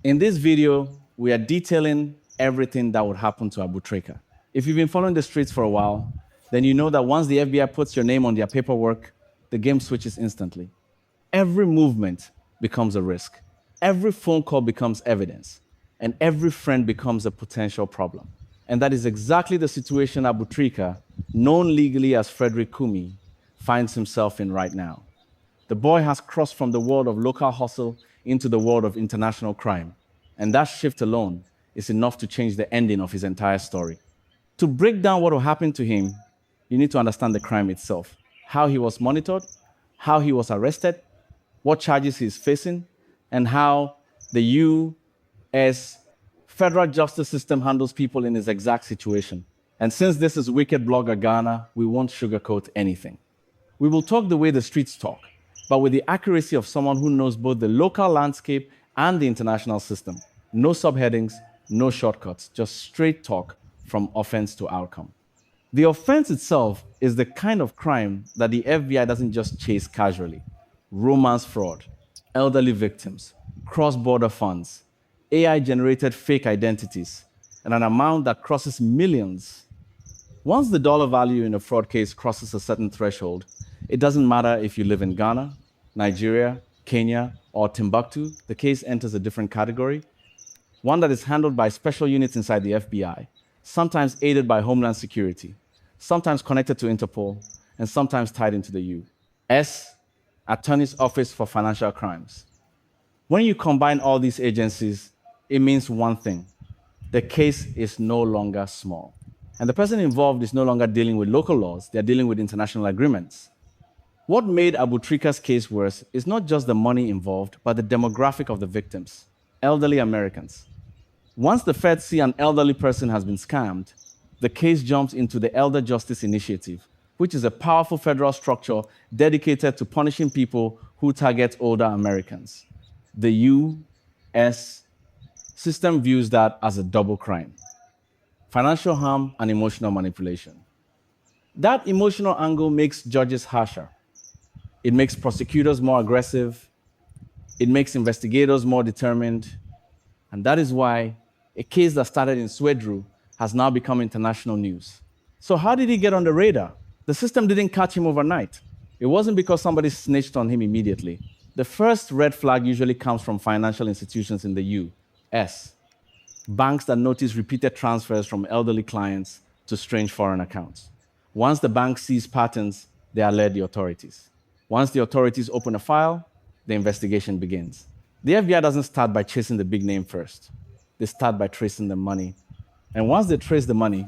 In this video, we are detailing everything that would happen to Abu Trica. If you've been following the streets for a while, then you know that once the FBI puts your name on their paperwork, the game switches instantly. Every movement becomes a risk. Every phone call becomes evidence. And every friend becomes a potential problem. And that is exactly the situation Abu Trica, known legally as Frederick Kumi, finds himself in right now. The boy has crossed from the world of local hustle into the world of international crime. And that shift alone is enough to change the ending of his entire story. To break down what will happen to him, you need to understand the crime itself, how he was monitored, how he was arrested, what charges he's facing, and how the U.S. federal justice system handles people in his exact situation. And since this is Wicked Blogger Ghana, we won't sugarcoat anything. We will talk the way the streets talk, but with the accuracy of someone who knows both the local landscape and the international system. No subheadings, no shortcuts, just straight talk from offense to outcome. The offense itself is the kind of crime that the FBI doesn't just chase casually. Romance fraud, elderly victims, cross-border funds, AI-generated fake identities, and an amount that crosses millions. Once the dollar value in a fraud case crosses a certain threshold, it doesn't matter if you live in Ghana, Nigeria, Kenya, or Timbuktu, the case enters a different category, one that is handled by special units inside the FBI, sometimes aided by Homeland Security, sometimes connected to Interpol, and sometimes tied into the U.S. Attorney's Office for Financial Crimes. When you combine all these agencies, it means one thing: the case is no longer small. And the person involved is no longer dealing with local laws, they're dealing with international agreements. What made Abu Trica's case worse is not just the money involved, but the demographic of the victims, elderly Americans. Once the feds see an elderly person has been scammed, the case jumps into the Elder Justice Initiative, which is a powerful federal structure dedicated to punishing people who target older Americans. The U.S. system views that as a double crime: financial harm and emotional manipulation. That emotional angle makes judges harsher. It makes prosecutors more aggressive. It makes investigators more determined. And that is why a case that started in Swedru has now become international news. So how did he get on the radar? The system didn't catch him overnight. It wasn't because somebody snitched on him immediately. The first red flag usually comes from financial institutions in the U.S. Banks that notice repeated transfers from elderly clients to strange foreign accounts. Once the bank sees patterns, they alert the authorities. Once the authorities open a file, the investigation begins. The FBI doesn't start by chasing the big name first. They start by tracing the money. And once they trace the money,